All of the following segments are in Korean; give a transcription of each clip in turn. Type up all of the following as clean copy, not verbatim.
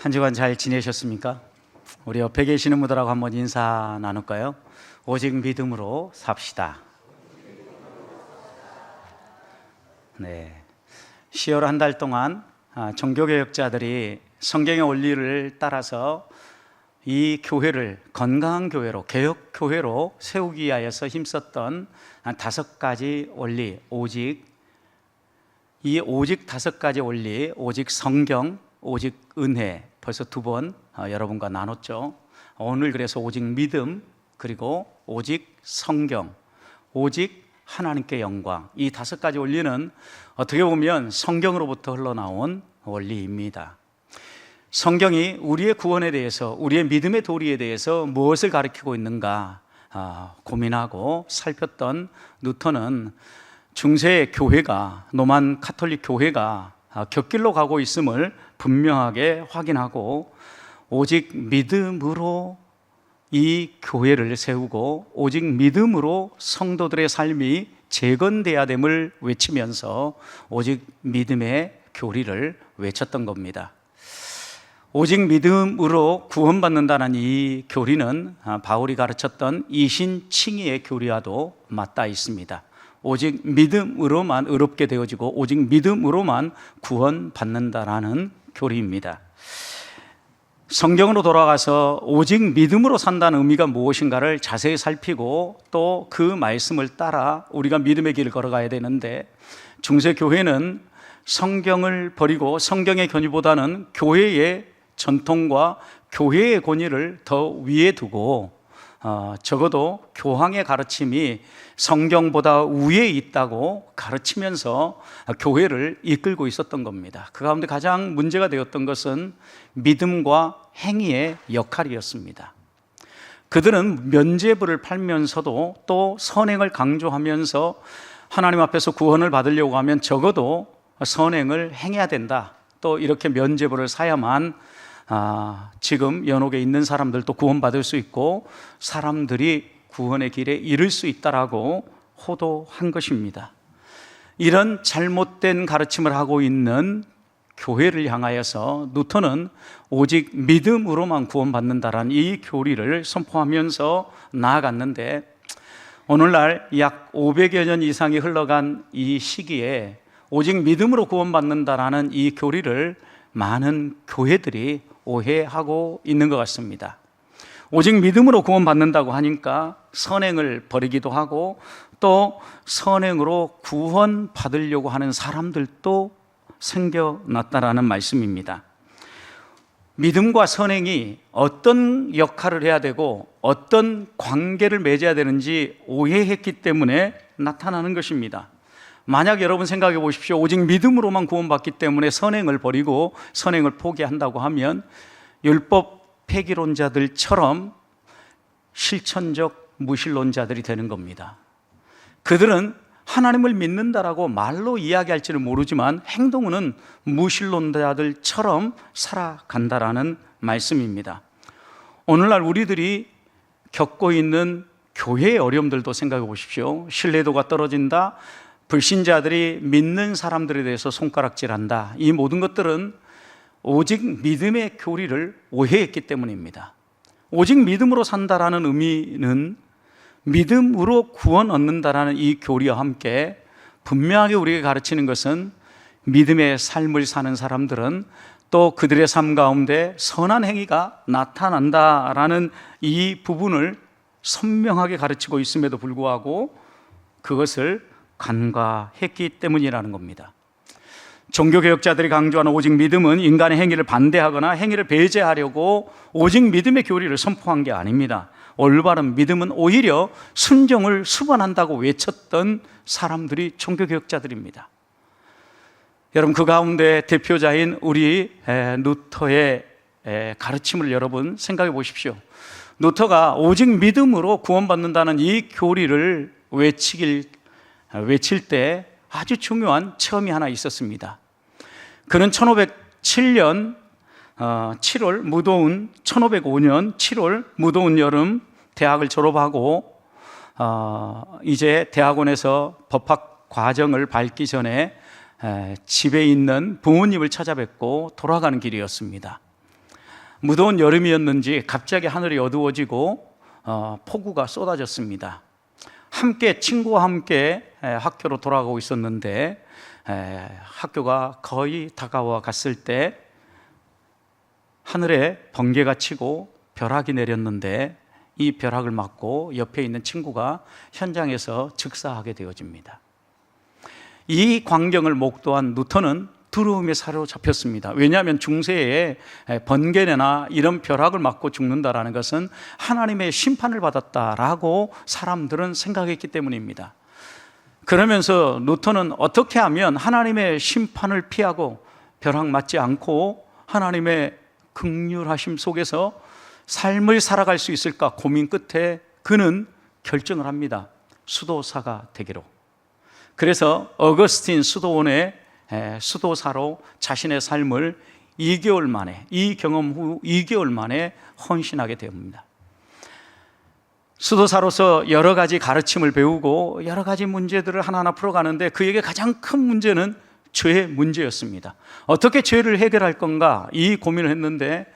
한 주간 잘 지내셨습니까? 우리 옆에 계시는 분들하고 한번 인사 나눌까요? 오직 믿음으로 삽시다. 네, 10월 한 달 동안 종교개혁자들이 성경의 원리를 따라서 이 교회를 건강한 교회로, 개혁교회로 세우기 위하여서 힘썼던 5가지 원리, 오직 5가지 원리, 오직 성경, 오직 은혜, 벌써 2번 여러분과 나눴죠. 오늘 그래서 오직 믿음, 그리고 오직 성경, 오직 하나님께 영광, 이 5가지 원리는 어떻게 보면 성경으로부터 흘러나온 원리입니다. 성경이 우리의 구원에 대해서, 우리의 믿음의 도리에 대해서 무엇을 가르치고 있는가 고민하고 살폈던 누턴은 중세 교회가, 로만 카톨릭 교회가 곁길로 가고 있음을 분명하게 확인하고 오직 믿음으로 이 교회를 세우고 오직 믿음으로 성도들의 삶이 재건돼야 됨을 외치면서 오직 믿음의 교리를 외쳤던 겁니다. 오직 믿음으로 구원받는다는 이 교리는 바울이 가르쳤던 이신칭의의 교리와도 맞닿아 있습니다. 오직 믿음으로만 의롭게 되어지고 오직 믿음으로만 구원받는다라는 교리입니다. 성경으로 돌아가서 오직 믿음으로 산다는 의미가 무엇인가를 자세히 살피고 또 그 말씀을 따라 우리가 믿음의 길을 걸어가야 되는데, 중세 교회는 성경을 버리고 성경의 권위보다는 교회의 전통과 교회의 권위를 더 위에 두고 적어도 교황의 가르침이 성경보다 위에 있다고 가르치면서 교회를 이끌고 있었던 겁니다. 그 가운데 가장 문제가 되었던 것은 믿음과 행위의 역할이었습니다. 그들은 면죄부를 팔면서도 또 선행을 강조하면서 하나님 앞에서 구원을 받으려고 하면 적어도 선행을 행해야 된다, 또 이렇게 면죄부를 사야만 지금 연옥에 있는 사람들도 구원받을 수 있고 사람들이 구원의 길에 이를 수 있다라고 호도한 것입니다. 이런 잘못된 가르침을 하고 있는 교회를 향하여서 누턴은 오직 믿음으로만 구원받는다라는 이 교리를 선포하면서 나아갔는데, 오늘날 약 500여 년 이상이 흘러간 이 시기에 오직 믿음으로 구원받는다라는 이 교리를 많은 교회들이 오해하고 있는 것 같습니다. 오직 믿음으로 구원받는다고 하니까 선행을 버리기도 하고 또 선행으로 구원받으려고 하는 사람들도 생겨났다라는 말씀입니다. 믿음과 선행이 어떤 역할을 해야 되고 어떤 관계를 맺어야 되는지 오해했기 때문에 나타나는 것입니다. 만약 여러분 생각해 보십시오. 오직 믿음으로만 구원받기 때문에 선행을 버리고 선행을 포기한다고 하면 율법 폐기론자들처럼 실천적 무신론자들이 되는 겁니다. 그들은 하나님을 믿는다라고 말로 이야기할지는 모르지만 행동은 무신론자들처럼 살아간다라는 말씀입니다. 오늘날 우리들이 겪고 있는 교회의 어려움들도 생각해 보십시오. 신뢰도가 떨어진다, 불신자들이 믿는 사람들에 대해서 손가락질한다, 이 모든 것들은 오직 믿음의 교리를 오해했기 때문입니다. 오직 믿음으로 산다라는 의미는 믿음으로 구원 얻는다라는 이 교리와 함께 분명하게 우리에게 가르치는 것은 믿음의 삶을 사는 사람들은 또 그들의 삶 가운데 선한 행위가 나타난다라는 이 부분을 선명하게 가르치고 있음에도 불구하고 그것을 간과했기 때문이라는 겁니다. 종교개혁자들이 강조하는 오직 믿음은 인간의 행위를 반대하거나 행위를 배제하려고 오직 믿음의 교리를 선포한 게 아닙니다. 올바른 믿음은 오히려 순종을 수반한다고 외쳤던 사람들이 종교개혁자들입니다. 여러분, 그 가운데 대표자인 우리 누터의 가르침을 여러분 생각해 보십시오. 누터가 오직 믿음으로 구원받는다는 이 교리를 외칠 때 아주 중요한 체험이 하나 있었습니다. 그는 1507년 7월 무더운 1505년 7월 무더운 여름 대학을 졸업하고 이제 대학원에서 법학 과정을 밟기 전에 집에 있는 부모님을 찾아뵙고 돌아가는 길이었습니다. 무더운 여름이었는지 갑자기 하늘이 어두워지고 폭우가 쏟아졌습니다. 친구와 함께 학교로 돌아가고 있었는데 학교가 거의 다가와 갔을 때 하늘에 번개가 치고 벼락이 내렸는데 이 벼락을 맞고 옆에 있는 친구가 현장에서 즉사하게 되어집니다. 이 광경을 목도한 루터는 두려움에 사로잡혔습니다. 왜냐하면 중세에 번개나 이런 벼락을 맞고 죽는다라는 것은 하나님의 심판을 받았다라고 사람들은 생각했기 때문입니다. 그러면서 루터는 어떻게 하면 하나님의 심판을 피하고 벼락 맞지 않고 하나님의 긍휼하심 속에서 삶을 살아갈 수 있을까 고민 끝에 그는 결정을 합니다. 수도사가 되기로. 그래서 어거스틴 수도원의 수도사로 자신의 삶을 2개월 만에, 이 경험 후 2개월 만에 헌신하게 됩니다. 수도사로서 여러 가지 가르침을 배우고 여러 가지 문제들을 하나하나 풀어가는데 그에게 가장 큰 문제는 죄의 문제였습니다. 어떻게 죄를 해결할 건가 이 고민을 했는데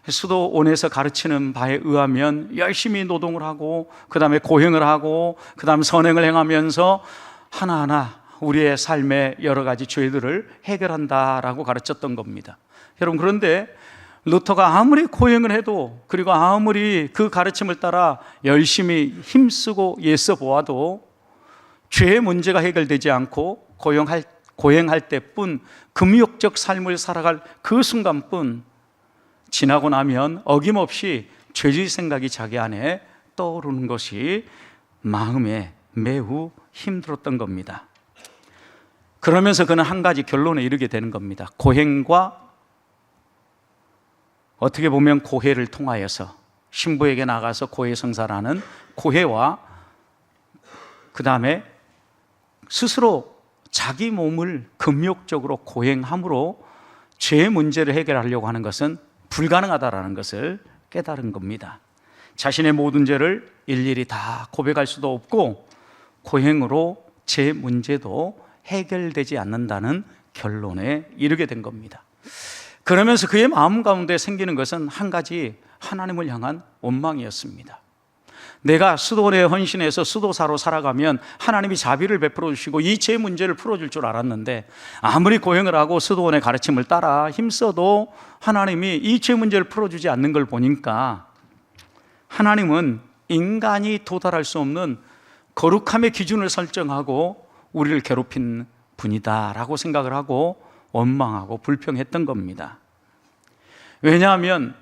수도원에서 가르치는 바에 의하면 열심히 노동을 하고 그 다음에 고행을 하고 그 다음 선행을 행하면서 하나하나 우리의 삶의 여러 가지 죄들을 해결한다라고 가르쳤던 겁니다. 여러분, 그런데 루터가 아무리 고행을 해도 그리고 아무리 그 가르침을 따라 열심히 힘쓰고 애써 보아도 죄의 문제가 해결되지 않고 고행할 때뿐, 금욕적 삶을 살아갈 그 순간뿐 지나고 나면 어김없이 죄의 생각이 자기 안에 떠오르는 것이 마음에 매우 힘들었던 겁니다. 그러면서 그는 한 가지 결론에 이르게 되는 겁니다. 고행과, 어떻게 보면 고해를 통하여서 신부에게 나가서 고해성사라는 고해와 그 다음에 스스로 자기 몸을 금욕적으로 고행함으로 죄의 문제를 해결하려고 하는 것은 불가능하다라는 것을 깨달은 겁니다. 자신의 모든 죄를 일일이 다 고백할 수도 없고 고행으로 죄 문제도 해결되지 않는다는 결론에 이르게 된 겁니다. 그러면서 그의 마음 가운데 생기는 것은 한 가지, 하나님을 향한 원망이었습니다. 내가 수도원에 헌신해서 수도사로 살아가면 하나님이 자비를 베풀어 주시고 이 죄 문제를 풀어줄 줄 알았는데 아무리 고행을 하고 수도원의 가르침을 따라 힘써도 하나님이 이 죄 문제를 풀어주지 않는 걸 보니까 하나님은 인간이 도달할 수 없는 거룩함의 기준을 설정하고 우리를 괴롭힌 분이다라고 생각을 하고 원망하고 불평했던 겁니다. 왜냐하면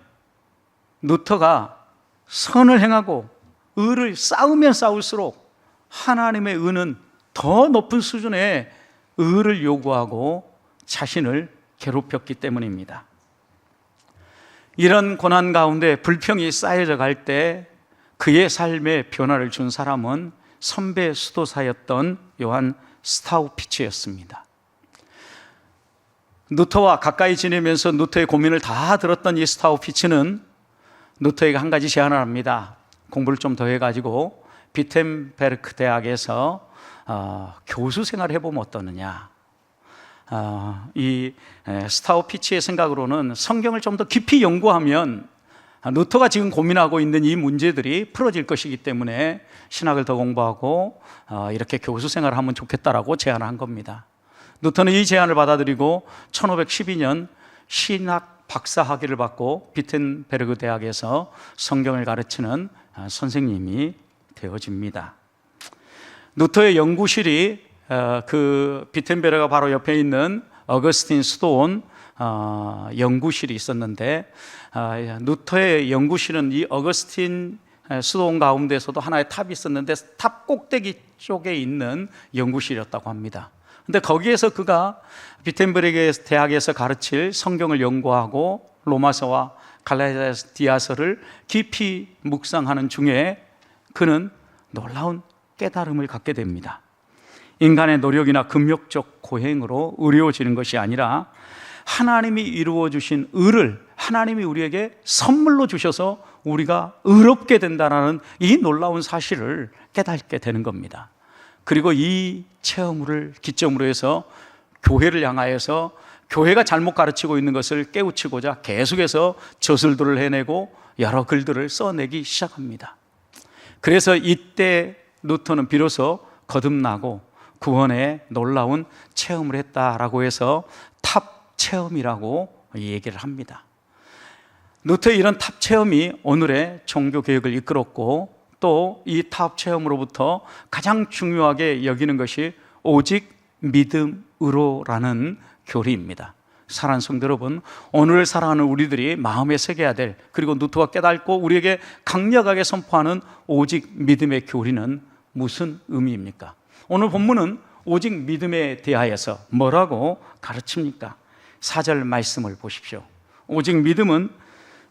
루터가 선을 행하고 의를 쌓으면 쌓을수록 하나님의 의는 더 높은 수준의 의를 요구하고 자신을 괴롭혔기 때문입니다. 이런 고난 가운데 불평이 쌓여져 갈 때 그의 삶에 변화를 준 사람은 선배 수도사였던 요한 스타우피츠였습니다. 루터와 가까이 지내면서 루터의 고민을 다 들었던 이 스타우피츠는 루터에게 한 가지 제안을 합니다. 공부를 좀 더 해가지고 비텐베르크 대학에서 교수 생활을 해보면 어떠느냐. 이 스타우피츠의 생각으로는 성경을 좀 더 깊이 연구하면 루터가 지금 고민하고 있는 이 문제들이 풀어질 것이기 때문에 신학을 더 공부하고 이렇게 교수 생활을 하면 좋겠다라고 제안을 한 겁니다. 루터는 이 제안을 받아들이고 1512년 신학 박사 학위를 받고 비텐베르크 대학에서 성경을 가르치는 선생님이 되어집니다. 루터의 연구실이 그 비텐베르크가 바로 옆에 있는 어거스틴 수도원 연구실이 있었는데 루터의 연구실은 이 어거스틴 수도원 가운데서도 하나의 탑이 있었는데 탑 꼭대기 쪽에 있는 연구실이었다고 합니다. 근데 거기에서 그가 비텐베르크 대학에서 가르칠 성경을 연구하고 로마서와 갈라디아서를 깊이 묵상하는 중에 그는 놀라운 깨달음을 갖게 됩니다. 인간의 노력이나 금욕적 고행으로 의로워지는 것이 아니라 하나님이 이루어 주신 의를 하나님이 우리에게 선물로 주셔서 우리가 의롭게 된다는 이 놀라운 사실을 깨닫게 되는 겁니다. 그리고 이 체험을 기점으로 해서 교회를 향하여서 교회가 잘못 가르치고 있는 것을 깨우치고자 계속해서 저술들을 해내고 여러 글들을 써내기 시작합니다. 그래서 이때 루터는 비로소 거듭나고 구원에 놀라운 체험을 했다라고 해서 탑 체험이라고 얘기를 합니다. 루터의 이런 탑 체험이 오늘의 종교 개혁을 이끌었고, 또 이 탑 체험으로부터 가장 중요하게 여기는 것이 오직 믿음으로라는 교리입니다. 사랑하는 성도 여러분, 오늘 살아가는 우리들이 마음에 새겨야 될, 그리고 루터가 깨닫고 우리에게 강력하게 선포하는 오직 믿음의 교리는 무슨 의미입니까? 오늘 본문은 오직 믿음에 대하여서 뭐라고 가르칩니까? 4절 말씀을 보십시오. 오직 믿음은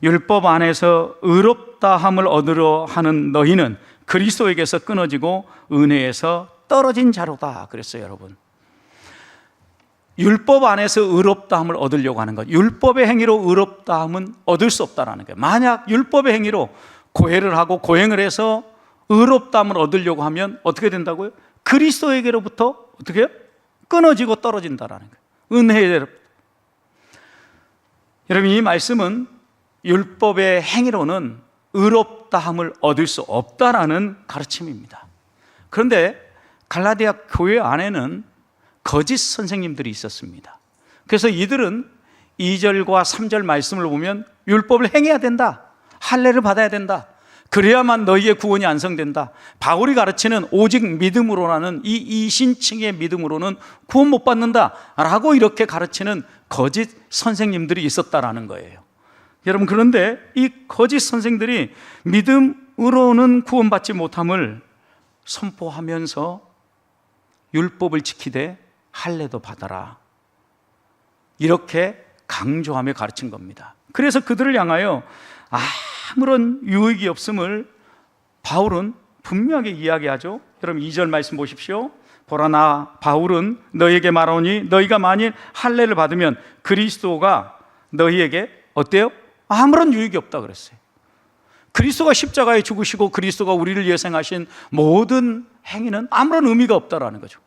율법 안에서 의롭다함을 얻으려 하는 너희는 그리스도에게서 끊어지고 은혜에서 떨어진 자로다 그랬어요. 여러분, 율법 안에서 의롭다함을 얻으려고 하는 것, 율법의 행위로 의롭다함은 얻을 수 없다라는 거예요. 만약 율법의 행위로 고해를 하고 고행을 해서 의롭다함을 얻으려고 하면 어떻게 된다고요? 그리스도에게로부터 어떻게 해요? 끊어지고 떨어진다라는 거예요. 은혜로. 여러분, 이 말씀은 율법의 행위로는 의롭다함을 얻을 수 없다라는 가르침입니다. 그런데 갈라디아 교회 안에는 거짓 선생님들이 있었습니다. 그래서 이들은 2절과 3절 말씀을 보면 율법을 행해야 된다, 할례를 받아야 된다, 그래야만 너희의 구원이 완성된다, 바울이 가르치는 오직 믿음으로라는 이 이신칭의 믿음으로는 구원 못 받는다 라고 이렇게 가르치는 거짓 선생님들이 있었다라는 거예요. 여러분, 그런데 이 거짓 선생들이 믿음으로는 구원받지 못함을 선포하면서 율법을 지키되 할례도 받아라, 이렇게 강조하며 가르친 겁니다. 그래서 그들을 향하여 아무런 유익이 없음을 바울은 분명하게 이야기하죠. 여러분, 2절 말씀 보십시오. 보라, 나 바울은 너희에게 말하오니 너희가 만일 할례를 받으면 그리스도가 너희에게 어때요? 아무런 유익이 없다 그랬어요. 그리스도가 십자가에 죽으시고 그리스도가 우리를 위해 행하신 모든 행위는 아무런 의미가 없다라는 거죠.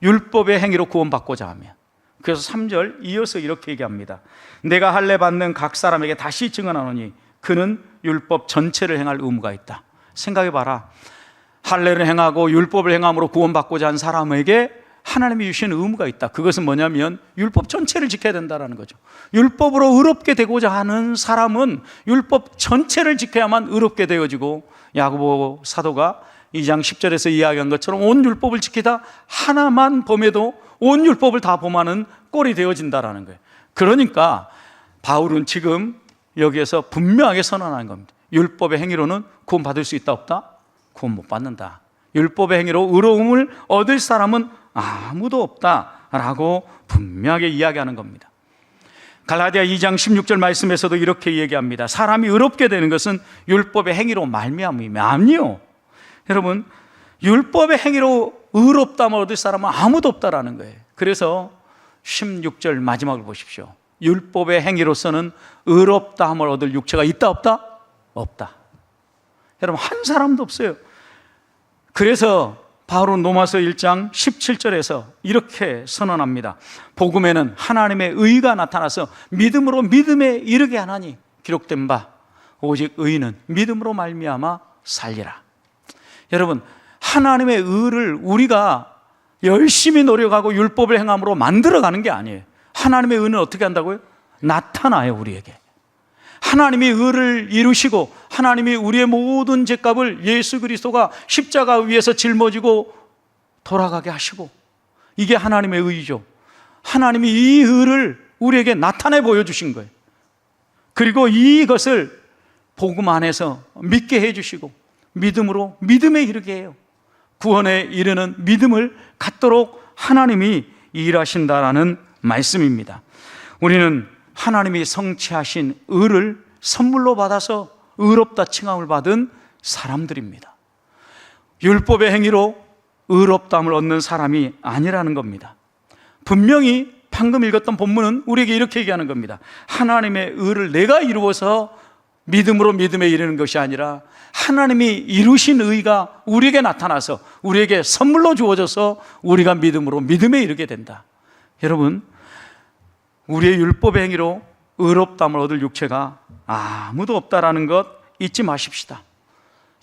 율법의 행위로 구원받고자 하면. 그래서 3절 이어서 이렇게 얘기합니다. 내가 할례 받는 각 사람에게 다시 증언하노니 그는 율법 전체를 행할 의무가 있다. 생각해봐라. 할례를 행하고 율법을 행함으로 구원받고자 한 사람에게 하나님이 주신 의무가 있다. 그것은 뭐냐면 율법 전체를 지켜야 된다는 거죠. 율법으로 의롭게 되고자 하는 사람은 율법 전체를 지켜야만 의롭게 되어지고, 야고보 사도가 2장 10절에서 이야기한 것처럼 온 율법을 지키다 하나만 범해도 온 율법을 다 범하는 꼴이 되어진다는 거예요. 그러니까 바울은 지금 여기에서 분명하게 선언하는 겁니다. 율법의 행위로는 구원받을 수 있다 없다? 구원 못 받는다. 율법의 행위로 의로움을 얻을 사람은 아무도 없다라고 분명하게 이야기하는 겁니다. 갈라디아 2장 16절 말씀에서도 이렇게 얘기합니다. 사람이 의롭게 되는 것은 율법의 행위로 말미암음이며, 아니요, 여러분, 율법의 행위로 의롭다함을 얻을 사람은 아무도 없다라는 거예요. 그래서 16절 마지막을 보십시오. 율법의 행위로서는 의롭다함을 얻을 육체가 있다 없다? 없다. 여러분, 한 사람도 없어요. 그래서 바울은 로마서 1장 17절에서 이렇게 선언합니다. 복음에는 하나님의 의가 나타나서 믿음으로 믿음에 이르게 하나니 기록된 바 오직 의인은 믿음으로 말미암아 살리라. 여러분, 하나님의 의를 우리가 열심히 노력하고 율법을 행함으로 만들어가는 게 아니에요. 하나님의 의는 어떻게 한다고요? 나타나요, 우리에게. 하나님이 의를 이루시고 하나님이 우리의 모든 죄값을 예수 그리스도가 십자가 위에서 짊어지고 돌아가게 하시고, 이게 하나님의 의죠. 하나님이 이 의를 우리에게 나타내 보여주신 거예요. 그리고 이것을 복음 안에서 믿게 해주시고 믿음으로 믿음에 이르게 해요. 구원에 이르는 믿음을 갖도록 하나님이 일하신다라는 말씀입니다. 우리는 하나님이 성취하신 의를 선물로 받아서 의롭다 칭함을 받은 사람들입니다. 율법의 행위로 의롭다함을 얻는 사람이 아니라는 겁니다. 분명히 방금 읽었던 본문은 우리에게 이렇게 얘기하는 겁니다. 하나님의 의를 내가 이루어서 믿음으로 믿음에 이르는 것이 아니라 하나님이 이루신 의가 우리에게 나타나서 우리에게 선물로 주어져서 우리가 믿음으로 믿음에 이르게 된다. 여러분, 우리의 율법의 행위로 의롭다함을 얻을 육체가 아무도 없다라는 것 잊지 마십시다.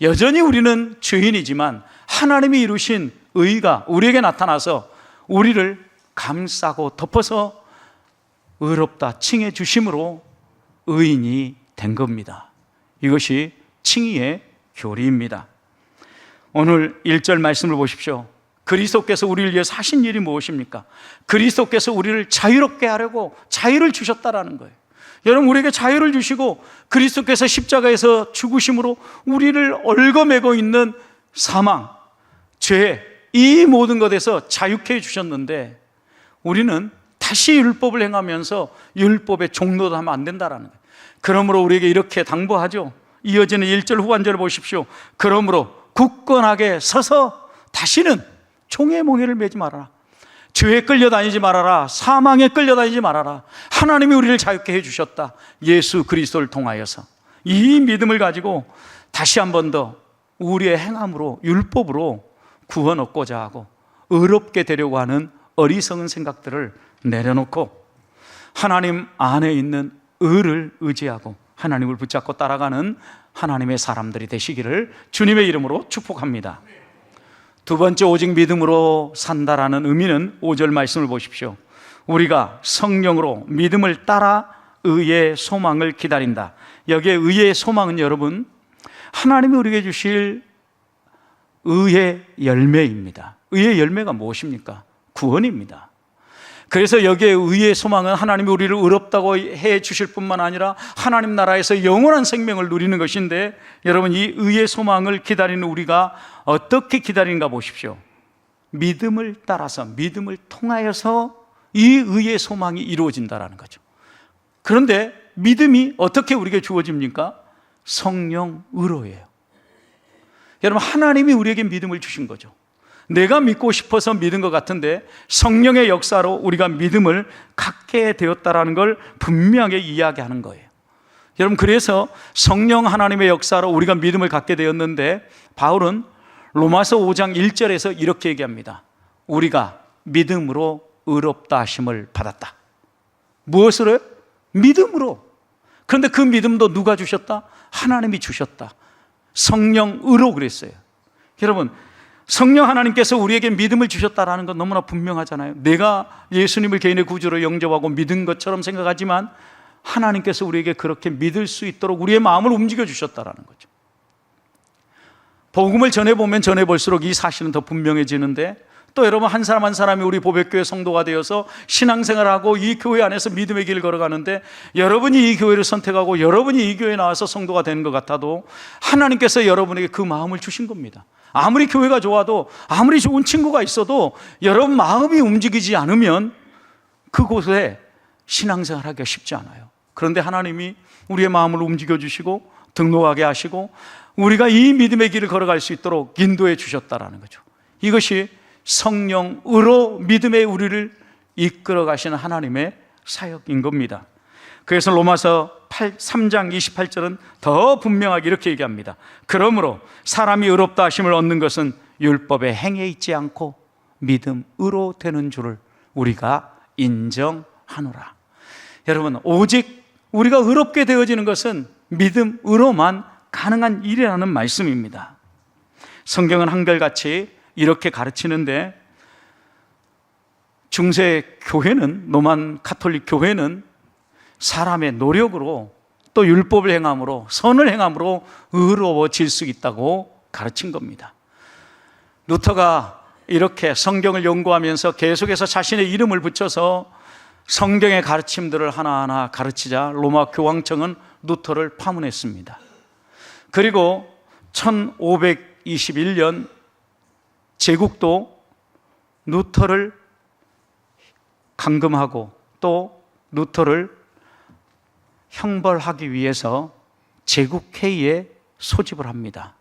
여전히 우리는 죄인이지만 하나님이 이루신 의가 우리에게 나타나서 우리를 감싸고 덮어서 의롭다 칭해 주심으로 의인이 된 겁니다. 이것이 칭의의 교리입니다. 오늘 1절 말씀을 보십시오. 그리스도께서 우리를 위해서 하신 일이 무엇입니까? 그리스도께서 우리를 자유롭게 하려고 자유를 주셨다라는 거예요. 여러분, 우리에게 자유를 주시고 그리스도께서 십자가에서 죽으심으로 우리를 얽어매고 있는 사망, 죄, 이 모든 것에서 자유케 해주셨는데 우리는 다시 율법을 행하면서 율법의 종노도 하면 안 된다라는 거예요. 그러므로 우리에게 이렇게 당부하죠. 이어지는 1절 후반절을 보십시오. 그러므로 굳건하게 서서 다시는 종의 몽해를 매지 말아라. 죄에 끌려다니지 말아라. 사망에 끌려다니지 말아라. 하나님이 우리를 자유케 해주셨다. 예수 그리스도를 통하여서 이 믿음을 가지고 다시 한 번 더 우리의 행함으로 율법으로 구원 얻고자 하고 의롭게 되려고 하는 어리석은 생각들을 내려놓고 하나님 안에 있는 의를 의지하고 하나님을 붙잡고 따라가는 하나님의 사람들이 되시기를 주님의 이름으로 축복합니다. 두 번째, 오직 믿음으로 산다라는 의미는 5절 말씀을 보십시오. 우리가 성령으로 믿음을 따라 의의 소망을 기다린다. 여기에 의의 소망은 여러분, 하나님이 우리에게 주실 의의 열매입니다. 의의 열매가 무엇입니까? 구원입니다. 그래서 여기에 의의 소망은 하나님이 우리를 의롭다고 해 주실 뿐만 아니라 하나님 나라에서 영원한 생명을 누리는 것인데, 여러분, 이 의의 소망을 기다리는 우리가 어떻게 기다리는가 보십시오. 믿음을 따라서, 믿음을 통하여서 이 의의 소망이 이루어진다는 거죠. 그런데 믿음이 어떻게 우리에게 주어집니까? 성령으로예요. 여러분, 하나님이 우리에게 믿음을 주신 거죠. 내가 믿고 싶어서 믿은 것 같은데 성령의 역사로 우리가 믿음을 갖게 되었다라는 걸 분명하게 이야기하는 거예요. 여러분, 그래서 성령 하나님의 역사로 우리가 믿음을 갖게 되었는데 바울은 로마서 5장 1절에서 이렇게 얘기합니다. 우리가 믿음으로 의롭다 하심을 받았다. 무엇으로요? 믿음으로. 그런데 그 믿음도 누가 주셨다? 하나님이 주셨다. 성령으로 그랬어요. 여러분, 성령 하나님께서 우리에게 믿음을 주셨다는 건 너무나 분명하잖아요. 내가 예수님을 개인의 구주로 영접하고 믿은 것처럼 생각하지만 하나님께서 우리에게 그렇게 믿을 수 있도록 우리의 마음을 움직여 주셨다는 거죠. 복음을 전해보면 전해볼수록 이 사실은 더 분명해지는데, 또 여러분, 한 사람 한 사람이 우리 보백교회 성도가 되어서 신앙생활을 하고 이 교회 안에서 믿음의 길을 걸어가는데, 여러분이 이 교회를 선택하고 여러분이 이 교회에 나와서 성도가 되는 것 같아도 하나님께서 여러분에게 그 마음을 주신 겁니다. 아무리 교회가 좋아도, 아무리 좋은 친구가 있어도 여러분 마음이 움직이지 않으면 그곳에 신앙생활하기가 쉽지 않아요. 그런데 하나님이 우리의 마음을 움직여 주시고 등록하게 하시고 우리가 이 믿음의 길을 걸어갈 수 있도록 인도해 주셨다라는 거죠. 이것이 성령으로 믿음의 우리를 이끌어 가시는 하나님의 사역인 겁니다. 그래서 로마서 3장 28절은 더 분명하게 이렇게 얘기합니다. 그러므로 사람이 의롭다 하심을 얻는 것은 율법의 행위에 있지 않고 믿음으로 되는 줄을 우리가 인정하노라. 여러분, 오직 우리가 의롭게 되어지는 것은 믿음으로만 가능한 일이라는 말씀입니다. 성경은 한결같이 이렇게 가르치는데, 중세 교회는, 로만 가톨릭 교회는 사람의 노력으로 또 율법을 행함으로, 선을 행함으로 의로워질 수 있다고 가르친 겁니다. 루터가 이렇게 성경을 연구하면서 계속해서 자신의 이름을 붙여서 성경의 가르침들을 하나하나 가르치자 로마 교황청은 루터를 파문했습니다. 그리고 1521년 제국도 루터를 감금하고 또 루터를 형벌하기 위해서 제국회의에 소집을 합니다.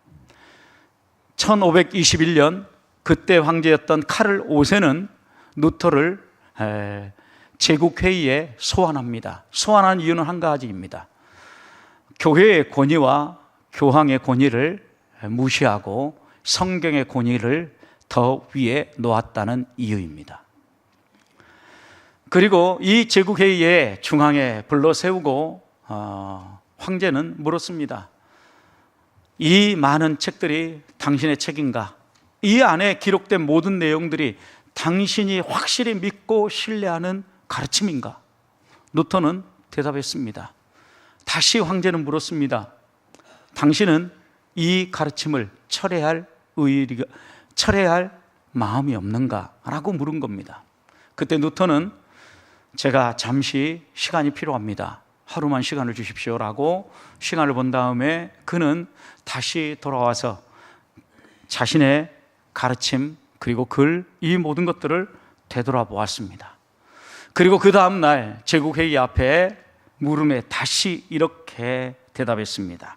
1521년 그때 황제였던 카를 5세는 루터를 제국회의에 소환합니다. 소환한 이유는 한 가지입니다. 교회의 권위와 교황의 권위를 무시하고 성경의 권위를 더 위에 놓았다는 이유입니다. 그리고 이 제국회의의 중앙에 불러 세우고 황제는 물었습니다. 이 많은 책들이 당신의 책인가? 이 안에 기록된 모든 내용들이 당신이 확실히 믿고 신뢰하는 가르침인가? 루터는 대답했습니다. 다시 황제는 물었습니다. 당신은 이 가르침을 철회할 마음이 없는가? 라고 물은 겁니다. 그때 루터는 제가 잠시 시간이 필요합니다. 하루만 시간을 주십시오 라고 시간을 본 다음에 그는 다시 돌아와서 자신의 가르침 그리고 글, 이 모든 것들을 되돌아보았습니다. 그리고 그 다음 날 제국회의 앞에 물음에 다시 이렇게 대답했습니다.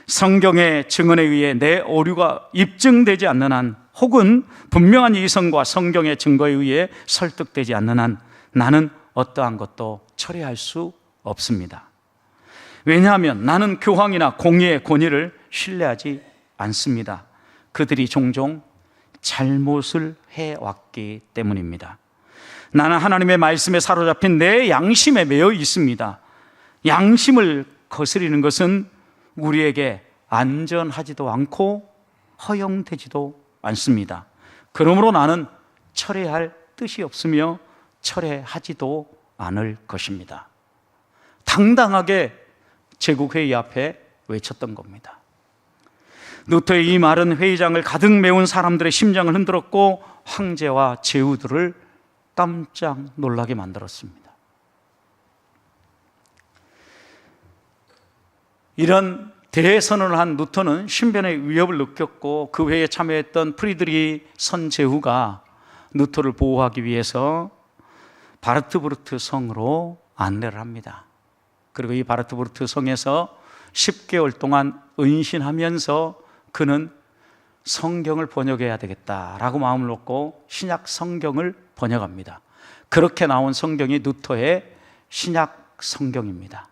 성경의 증언에 의해 내 오류가 입증되지 않는 한, 혹은 분명한 이성과 성경의 증거에 의해 설득되지 않는 한 나는 어떠한 것도 철회할 수 없습니다. 왜냐하면 나는 교황이나 공의의 권위를 신뢰하지 않습니다. 그들이 종종 잘못을 해왔기 때문입니다. 나는 하나님의 말씀에 사로잡힌 내 양심에 매여 있습니다. 양심을 거스리는 것은 우리에게 안전하지도 않고 허용되지도 않습니다. 그러므로 나는 철회할 뜻이 없으며 철회하지도 않을 것입니다. 당당하게 제국회의 앞에 외쳤던 겁니다. 루터의 이 말은 회의장을 가득 메운 사람들의 심장을 흔들었고 황제와 제후들을 깜짝 놀라게 만들었습니다. 이런 대선언을 한 루터는 신변의 위협을 느꼈고 그 회의에 참여했던 프리드리히 선제후가 루터를 보호하기 위해서 바르트부르트 성으로 안내를 합니다. 그리고 이 바르트부르트 성에서 10개월 동안 은신하면서 그는 성경을 번역해야 되겠다라고 마음을 먹고 신약 성경을 번역합니다. 그렇게 나온 성경이 루터의 신약 성경입니다.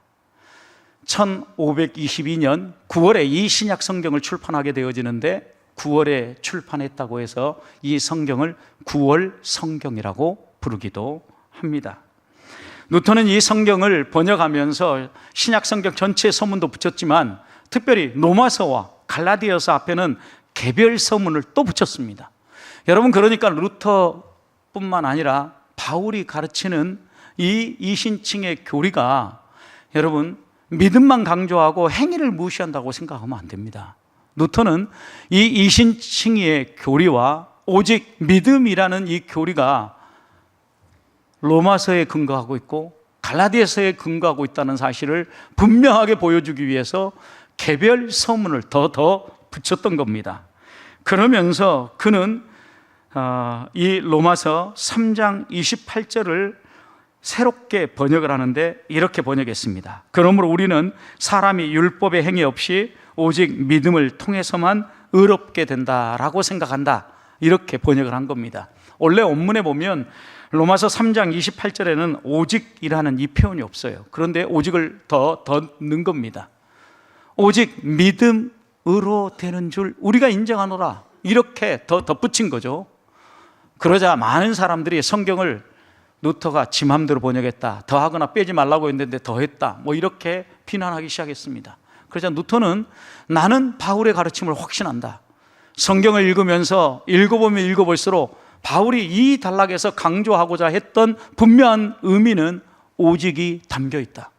1522년 9월에 이 신약 성경을 출판하게 되어지는데 9월에 출판했다고 해서 이 성경을 9월 성경이라고 부르기도 합니다. 루터는 이 성경을 번역하면서 신약 성경 전체 서문도 붙였지만 특별히 로마서와 갈라디아서 앞에는 개별 서문을 또 붙였습니다. 여러분, 그러니까 루터뿐만 아니라 바울이 가르치는 이 이신칭의 교리가 여러분 믿음만 강조하고 행위를 무시한다고 생각하면 안 됩니다. 루터는 이 이신칭의 교리와 오직 믿음이라는 이 교리가 로마서에 근거하고 있고 갈라디아서에 근거하고 있다는 사실을 분명하게 보여주기 위해서 개별 서문을 더 붙였던 겁니다. 그러면서 그는 이 로마서 3장 28절을 새롭게 번역을 하는데 이렇게 번역했습니다. 그러므로 우리는 사람이 율법의 행위 없이 오직 믿음을 통해서만 의롭게 된다라고 생각한다. 이렇게 번역을 한 겁니다. 원래 원문에 보면 로마서 3장 28절에는 오직이라는 이 표현이 없어요. 그런데 오직을 더 넣은 겁니다. 오직 믿음으로 되는 줄 우리가 인정하노라. 이렇게 더 덧붙인 거죠. 그러자 많은 사람들이 성경을 루터가 지 맘대로 번역했다, 더하거나 빼지 말라고 했는데 더했다, 이렇게 비난하기 시작했습니다. 그러자 루터는 나는 바울의 가르침을 확신한다. 성경을 읽으면서 읽어보면 읽어볼수록 바울이 이 단락에서 강조하고자 했던 분명한 의미는 오직이 담겨 있다.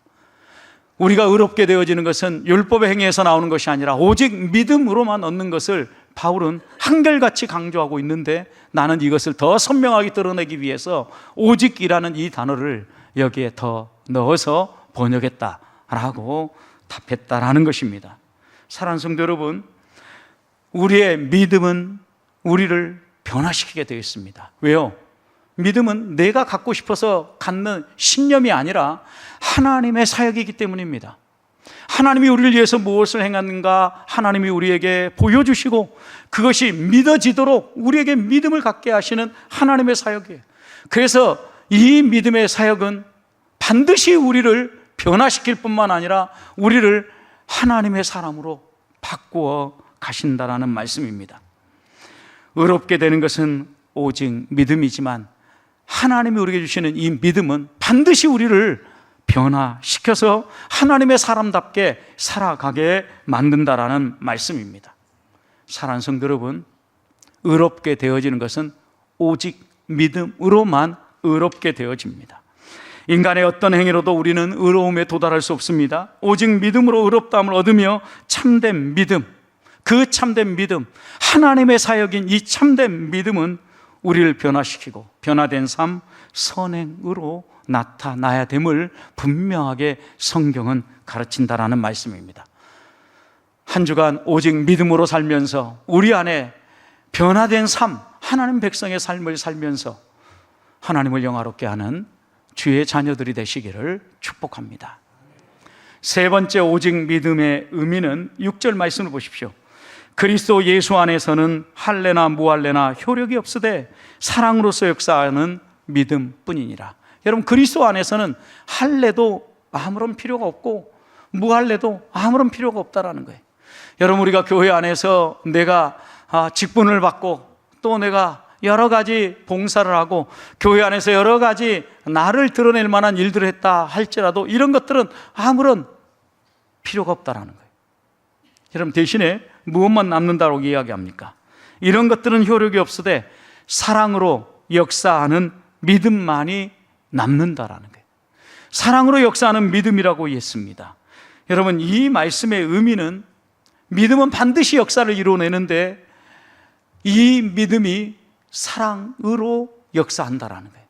우리가 의롭게 되어지는 것은 율법의 행위에서 나오는 것이 아니라 오직 믿음으로만 얻는 것을 바울은 한결같이 강조하고 있는데 나는 이것을 더 선명하게 드러내기 위해서 오직이라는 이 단어를 여기에 더 넣어서 번역했다라고 답했다라는 것입니다. 사랑하는 성도 여러분, 우리의 믿음은 우리를 변화시키게 되어 있습니다. 왜요? 믿음은 내가 갖고 싶어서 갖는 신념이 아니라 하나님의 사역이기 때문입니다. 하나님이 우리를 위해서 무엇을 행하는가 하나님이 우리에게 보여주시고 그것이 믿어지도록 우리에게 믿음을 갖게 하시는 하나님의 사역이에요. 그래서 이 믿음의 사역은 반드시 우리를 변화시킬 뿐만 아니라 우리를 하나님의 사람으로 바꾸어 가신다라는 말씀입니다. 의롭게 되는 것은 오직 믿음이지만 하나님이 우리에게 주시는 이 믿음은 반드시 우리를 변화시켜서 하나님의 사람답게 살아가게 만든다라는 말씀입니다. 사랑하는 성도 여러분, 의롭게 되어지는 것은 오직 믿음으로만 의롭게 되어집니다. 인간의 어떤 행위로도 우리는 의로움에 도달할 수 없습니다. 오직 믿음으로 의롭다함을 얻으며 참된 믿음, 그 참된 믿음, 하나님의 사역인 이 참된 믿음은 우리를 변화시키고 변화된 삶, 선행으로 나타나야 됨을 분명하게 성경은 가르친다라는 말씀입니다. 한 주간 오직 믿음으로 살면서 우리 안에 변화된 삶, 하나님 백성의 삶을 살면서 하나님을 영화롭게 하는 주의 자녀들이 되시기를 축복합니다. 세 번째 오직 믿음의 의미는 6절 말씀을 보십시오. 그리스도 예수 안에서는 할례나 무할례나 효력이 없으되 사랑으로서 역사하는 믿음뿐이니라. 여러분, 그리스도 안에서는 할례도 아무런 필요가 없고 무할례도 아무런 필요가 없다라는 거예요. 여러분, 우리가 교회 안에서 내가 직분을 받고 또 내가 여러 가지 봉사를 하고 교회 안에서 여러 가지 나를 드러낼 만한 일들을 했다 할지라도 이런 것들은 아무런 필요가 없다라는 거예요. 여러분, 대신에 무엇만 남는다고 이야기합니까? 이런 것들은 효력이 없으되 사랑으로 역사하는 믿음만이 남는다라는 거예요. 사랑으로 역사하는 믿음이라고 했습니다. 여러분, 이 말씀의 의미는 믿음은 반드시 역사를 이루어내는데 이 믿음이 사랑으로 역사한다라는 거예요.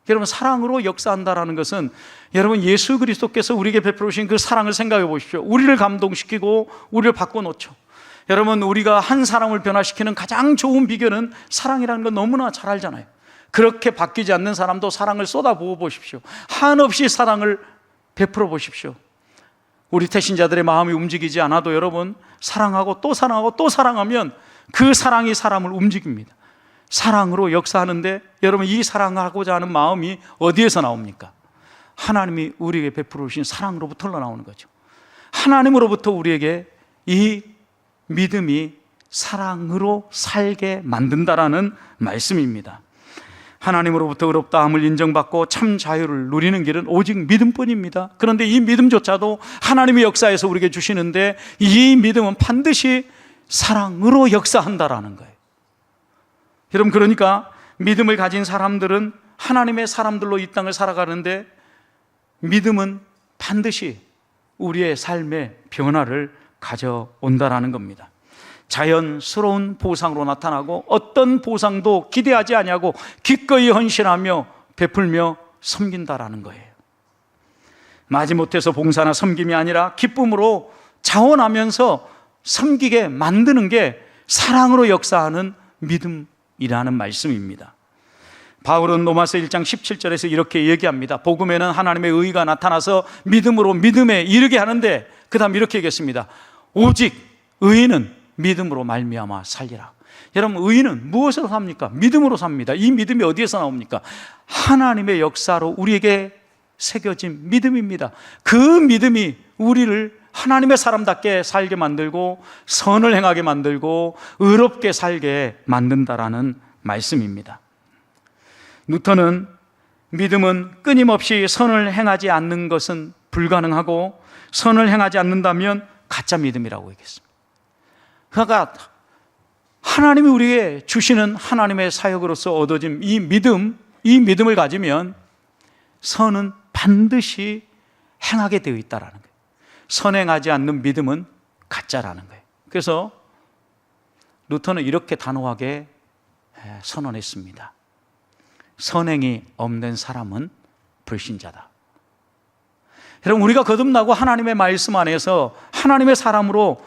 여러분, 사랑으로 역사한다라는 것은 여러분 예수 그리스도께서 우리에게 베풀어 주신 그 사랑을 생각해 보십시오. 우리를 감동시키고 우리를 바꿔놓죠. 여러분, 우리가 한 사람을 변화시키는 가장 좋은 비결은 사랑이라는 건 너무나 잘 알잖아요. 그렇게 바뀌지 않는 사람도 사랑을 쏟아부어 보십시오. 한없이 사랑을 베풀어 보십시오. 우리 태신자들의 마음이 움직이지 않아도 여러분, 사랑하고 또 사랑하고 또 사랑하면 그 사랑이 사람을 움직입니다. 사랑으로 역사하는데 여러분, 이 사랑하고자 하는 마음이 어디에서 나옵니까? 하나님이 우리에게 베풀어 주신 사랑으로부터 흘러나오는 거죠. 하나님으로부터 우리에게 이 믿음이 사랑으로 살게 만든다라는 말씀입니다. 하나님으로부터 의롭다함을 인정받고 참 자유를 누리는 길은 오직 믿음뿐입니다. 그런데 이 믿음조차도 하나님의 역사에서 우리에게 주시는데 이 믿음은 반드시 사랑으로 역사한다라는 거예요. 여러분, 그러니까 믿음을 가진 사람들은 하나님의 사람들로 이 땅을 살아가는데 믿음은 반드시 우리의 삶의 변화를 가져온다라는 겁니다. 자연스러운 보상으로 나타나고 어떤 보상도 기대하지 아니하고 기꺼이 헌신하며 베풀며 섬긴다라는 거예요. 마지못해서 봉사나 섬김이 아니라 기쁨으로 자원하면서 섬기게 만드는 게 사랑으로 역사하는 믿음이라는 말씀입니다. 바울은 로마서 1장 17절에서 이렇게 얘기합니다. 복음에는 하나님의 의가 나타나서 믿음으로 믿음에 이르게 하는데 그 다음 이렇게 얘기했습니다. 오직 의인은 믿음으로 말미암아 살리라. 여러분, 의인은 무엇으로 삽니까? 믿음으로 삽니다. 이 믿음이 어디에서 나옵니까? 하나님의 역사로 우리에게 새겨진 믿음입니다. 그 믿음이 우리를 하나님의 사람답게 살게 만들고 선을 행하게 만들고 의롭게 살게 만든다라는 말씀입니다. 누턴은 믿음은 끊임없이 선을 행하지 않는 것은 불가능하고 선을 행하지 않는다면 가짜 믿음이라고 얘기했습니다. 그러니까 하나님이 우리에게 주시는 하나님의 사역으로서 얻어진 이 믿음을 가지면 선은 반드시 행하게 되어 있다라는 거예요. 선행하지 않는 믿음은 가짜라는 거예요. 그래서 루터는 이렇게 단호하게 선언했습니다. 선행이 없는 사람은 불신자다. 여러분, 우리가 거듭나고 하나님의 말씀 안에서 하나님의 사람으로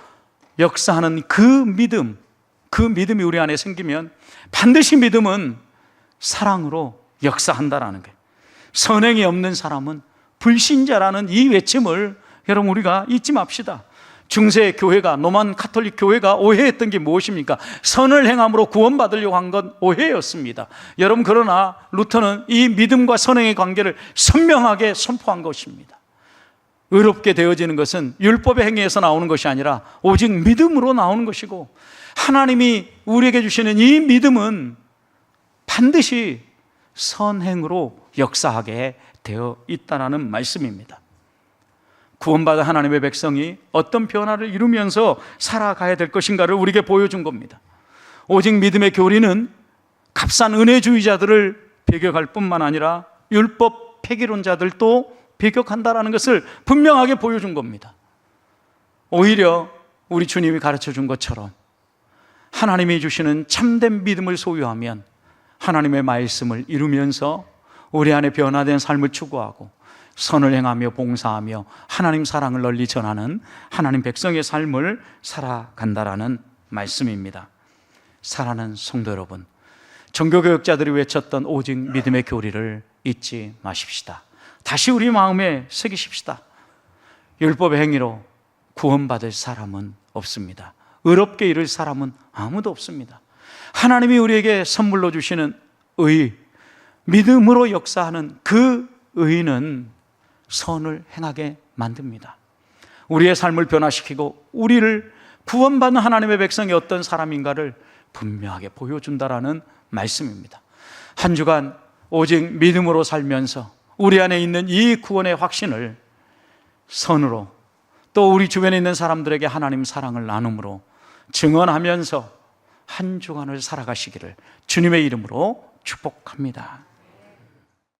역사하는 그 믿음이 우리 안에 생기면 반드시 믿음은 사랑으로 역사한다라는 거예요. 선행이 없는 사람은 불신자라는 이 외침을 여러분, 우리가 잊지 맙시다. 중세 교회가, 로만 카톨릭 교회가 오해했던 게 무엇입니까? 선을 행함으로 구원받으려고 한 건 오해였습니다. 여러분, 그러나 루터는 이 믿음과 선행의 관계를 선명하게 선포한 것입니다. 의롭게 되어지는 것은 율법의 행위에서 나오는 것이 아니라 오직 믿음으로 나오는 것이고, 하나님이 우리에게 주시는 이 믿음은 반드시 선행으로 역사하게 되어 있다는 말씀입니다. 구원받은 하나님의 백성이 어떤 변화를 이루면서 살아가야 될 것인가를 우리에게 보여준 겁니다. 오직 믿음의 교리는 값싼 은혜주의자들을 배격할 뿐만 아니라 율법 폐기론자들도 배격한다는 것을 분명하게 보여준 겁니다. 오히려 우리 주님이 가르쳐 준 것처럼 하나님이 주시는 참된 믿음을 소유하면 하나님의 말씀을 이루면서 우리 안에 변화된 삶을 추구하고 선을 행하며 봉사하며 하나님 사랑을 널리 전하는 하나님 백성의 삶을 살아간다라는 말씀입니다. 사랑하는 성도 여러분, 종교개혁자들이 외쳤던 오직 믿음의 교리를 잊지 마십시다. 다시 우리 마음에 새기십시다. 율법의 행위로 구원받을 사람은 없습니다. 의롭게 이룰 사람은 아무도 없습니다. 하나님이 우리에게 선물로 주시는 의, 믿음으로 역사하는 그 의는 선을 행하게 만듭니다. 우리의 삶을 변화시키고 우리를 구원받는 하나님의 백성이 어떤 사람인가를 분명하게 보여준다라는 말씀입니다. 한 주간 오직 믿음으로 살면서 우리 안에 있는 이 구원의 확신을 선으로 또 우리 주변에 있는 사람들에게 하나님 사랑을 나눔으로 증언하면서 한 주간을 살아가시기를 주님의 이름으로 축복합니다.